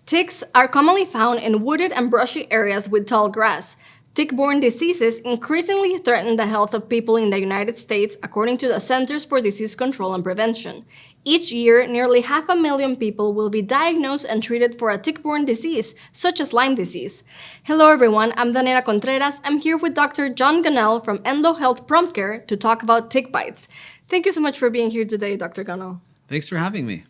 Ticks are commonly found in wooded and brushy areas with tall grass. Tick-borne diseases increasingly threaten the health of people in the United States, according to the Centers for Disease Control and Prevention. Each year, nearly 500,000 people will be diagnosed and treated for a tick-borne disease, such as Lyme disease. Hello everyone, I'm Daniela Contreras. I'm here with Dr. John Gunel from Enloe Health Prompt Care to talk about tick bites. Thank you so much for being here today, Dr. Gunel. Thanks for having me.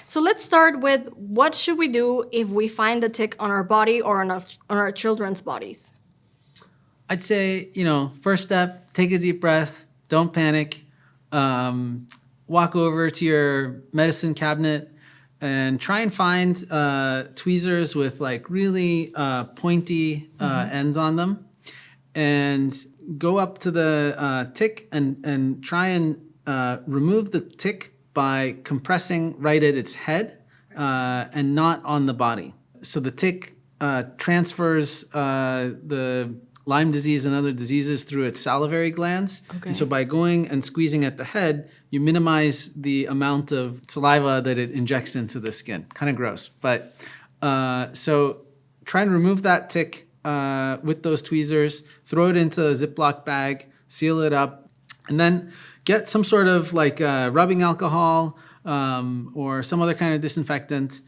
So let's start with, what should we do if we find a tick on our body or on our children's bodies? I'd say, first step, take a deep breath, don't panic, walk over to your medicine cabinet and try and find tweezers with like really pointy ends on them, and go up to the tick and try and remove the tick by compressing right at its head and not on the body. So the tick transfers the Lyme disease and other diseases through its salivary glands. Okay. And so by going and squeezing at the head, you minimize the amount of saliva that it injects into the skin. Kind of gross. But so try and remove that tick with those tweezers, throw it into a Ziploc bag, seal it up, and then get some sort of like rubbing alcohol or some other kind of disinfectant.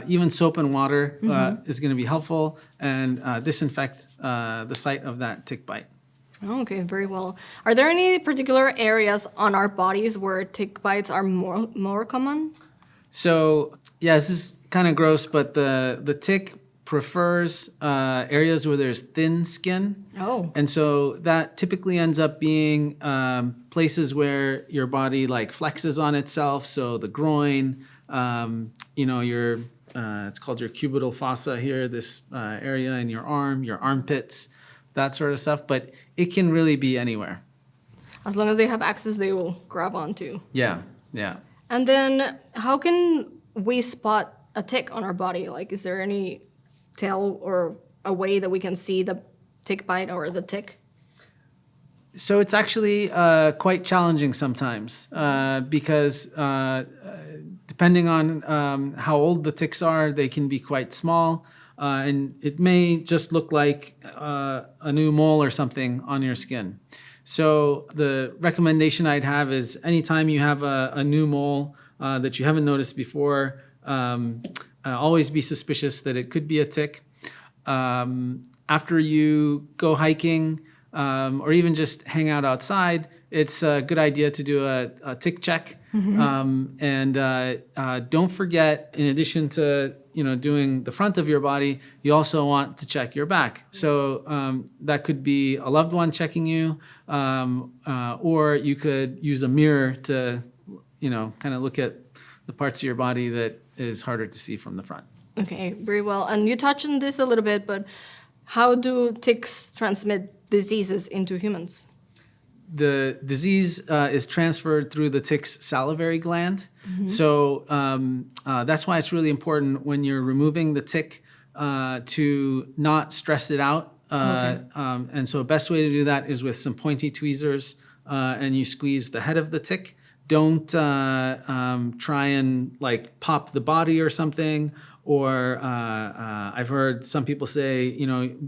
Even soap and water is going to be helpful, and disinfect the site of that tick bite. Okay, very well. Are there any particular areas on our bodies where tick bites are more common? So, yeah, this is kind of gross, but the tick prefers areas where there's thin skin. Oh. And so that typically ends up being places where your body like flexes on itself. So the groin, your it's called your cubital fossa here, this area in your arm, your armpits, that sort of stuff. But it can really be anywhere. As long as they have access, they will grab onto. Yeah. And then how can we spot a tick on our body? Like, is there any tell or a way that we can see the tick bite or the tick? So it's actually quite challenging sometimes because depending on how old the ticks are, they can be quite small. And it may just look like a new mole or something on your skin. So the recommendation I'd have is anytime you have a new mole that you haven't noticed before, always be suspicious that it could be a tick. After you go hiking, or even just hang out outside, it's a good idea to do a tick check. And don't forget, in addition to doing the front of your body, you also want to check your back. So that could be a loved one checking you, or you could use a mirror to kind of look at the parts of your body that is harder to see from the front. Okay, very well. And you touched on this a little bit, but how do ticks transmit diseases into humans? The disease is transferred through the tick's salivary gland. So that's why it's really important when you're removing the tick to not stress it out. Okay. And so the best way to do that is with some pointy tweezers, and you squeeze the head of the tick. Don't try and like pop the body or something. Or I've heard some people say,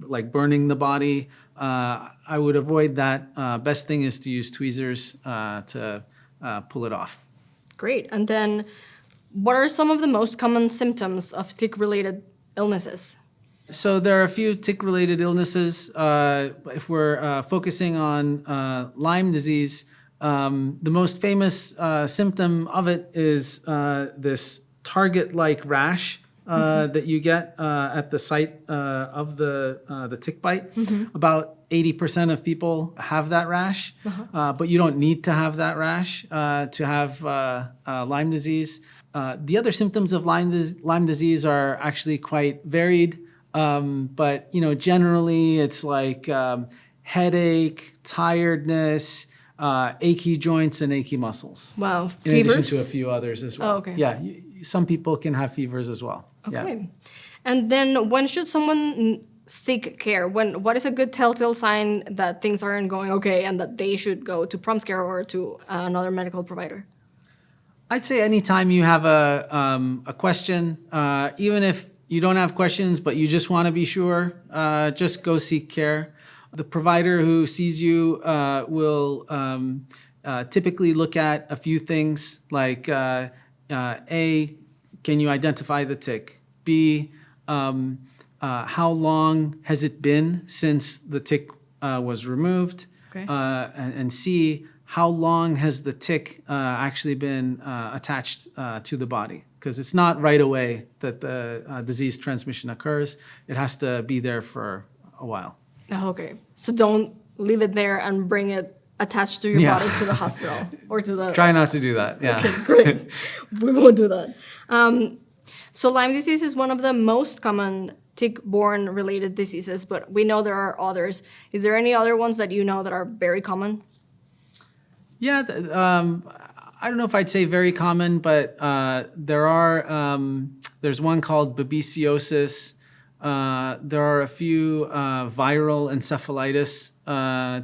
like burning the body. I would avoid that. Best thing is to use tweezers to pull it off. Great. And then what are some of the most common symptoms of tick-related illnesses? So there are a few tick-related illnesses. If we're focusing on Lyme disease, the most famous symptom of it is this target-like rash that you get at the site of the tick bite. About 80% of people have that rash, but you don't need to have that rash to have Lyme disease. The other symptoms of Lyme disease are actually quite varied, but generally it's like headache, tiredness, achy joints, and achy muscles. Wow. In Fevers? addition to a few others as well. Oh, okay. Yeah, some people can have fevers as well. Okay. Yeah. And then when should someone seek care? What is a good telltale sign that things aren't going okay and that they should go to prompt care or to another medical provider? I'd say anytime you have a question, even if you don't have questions, but you just want to be sure, just go seek care. The provider who sees you will typically look at a few things like A, can you identify the tick? B, how long has it been since the tick was removed? Okay. And C, how long has the tick actually been attached to the body? Because it's not right away that the disease transmission occurs. It has to be there for a while. Okay. So don't leave it there and bring it attached to your body to the hospital or to the... Try not to do that. Yeah. Okay, great. We won't do that. So Lyme disease is one of the most common tick-borne related diseases, but we know there are others. Is there any other ones that you know that are very common? Yeah, I don't know if I'd say very common, but there's one called babesiosis. There are a few viral encephalitis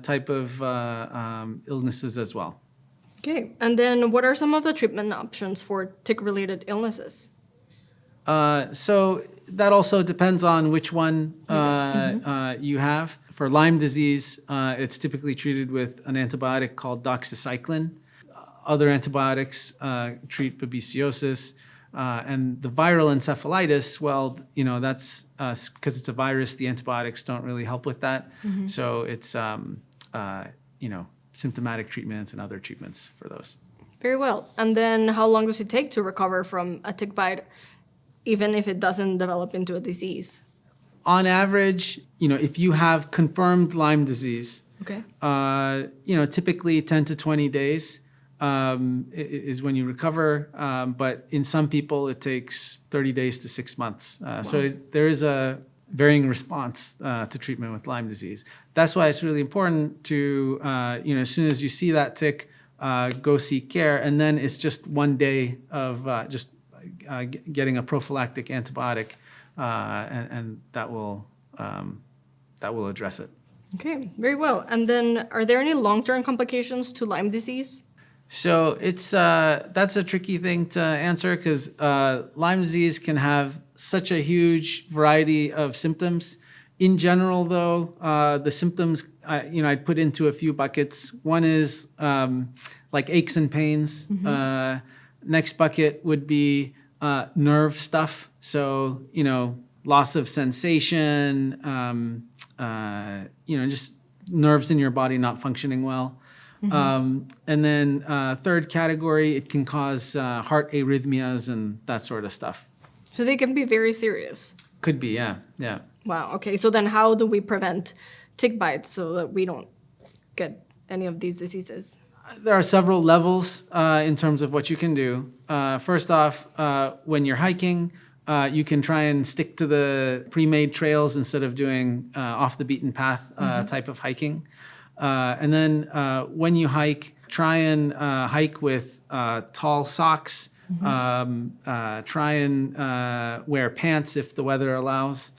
type of illnesses as well. Okay, and then what are some of the treatment options for tick-related illnesses? So that also depends on which one you have. For Lyme disease, it's typically treated with an antibiotic called doxycycline. Other antibiotics treat babesiosis. And the viral encephalitis, well, that's because it's a virus, the antibiotics don't really help with that. So it's, symptomatic treatments and other treatments for those. Very well. And then how long does it take to recover from a tick bite, even if it doesn't develop into a disease? On average, if you have confirmed Lyme disease, Okay. Typically 10 to 20 days is when you recover. But in some people, it takes 30 days to 6 months. So there is a varying response to treatment with Lyme disease. That's why it's really important to, as soon as you see that tick, go seek care. And then it's just one day of getting a prophylactic antibiotic, and that will address it. Okay, very well. And then are there any long-term complications to Lyme disease? So that's a tricky thing to answer because Lyme disease can have such a huge variety of symptoms. In general, though, the symptoms I'd put into a few buckets. One is like aches and pains. Next bucket would be nerve stuff. So loss of sensation. Just nerves in your body not functioning well. And then third category, it can cause heart arrhythmias and that sort of stuff. So they can be very serious. Could be, yeah. Wow, okay. So then how do we prevent tick bites so that we don't get any of these diseases? There are several levels in terms of what you can do. First off, when you're hiking, you can try and stick to the pre-made trails instead of doing off the beaten path type of hiking. And then when you hike, try and hike with tall socks. Try and wear pants if the weather allows.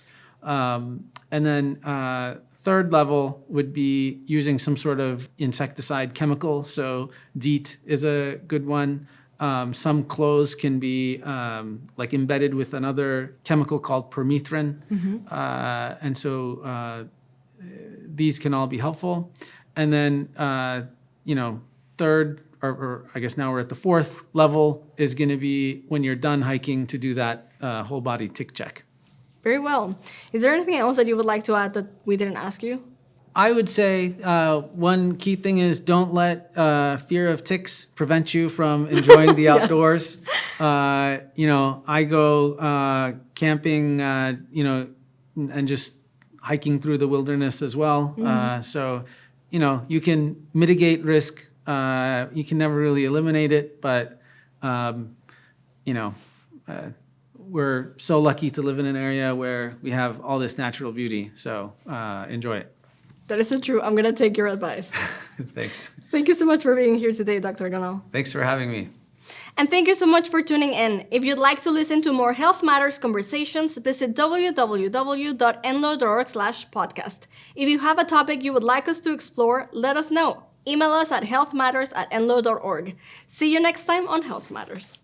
And then third level would be using some sort of insecticide chemical. So DEET is a good one. Some clothes can be like embedded with another chemical called permethrin. And so these can all be helpful. And then, third, or I guess now we're at the fourth level, is going to be when you're done hiking to do that whole body tick check. Very well. Is there anything else that you would like to add that we didn't ask you? I would say one key thing is don't let fear of ticks prevent you from enjoying the outdoors. I go camping, and just hiking through the wilderness as well. So, you can mitigate risk. You can never really eliminate it, but, we're so lucky to live in an area where we have all this natural beauty. So enjoy it. That is so true. I'm going to take your advice. Thanks. Thank you so much for being here today, Dr. Gunel. Thanks for having me. And thank you so much for tuning in. If you'd like to listen to more Health Matters conversations, visit www.enloe.org/podcast. If you have a topic you would like us to explore, let us know. Email us at healthmatters@enloe.org. See you next time on Health Matters.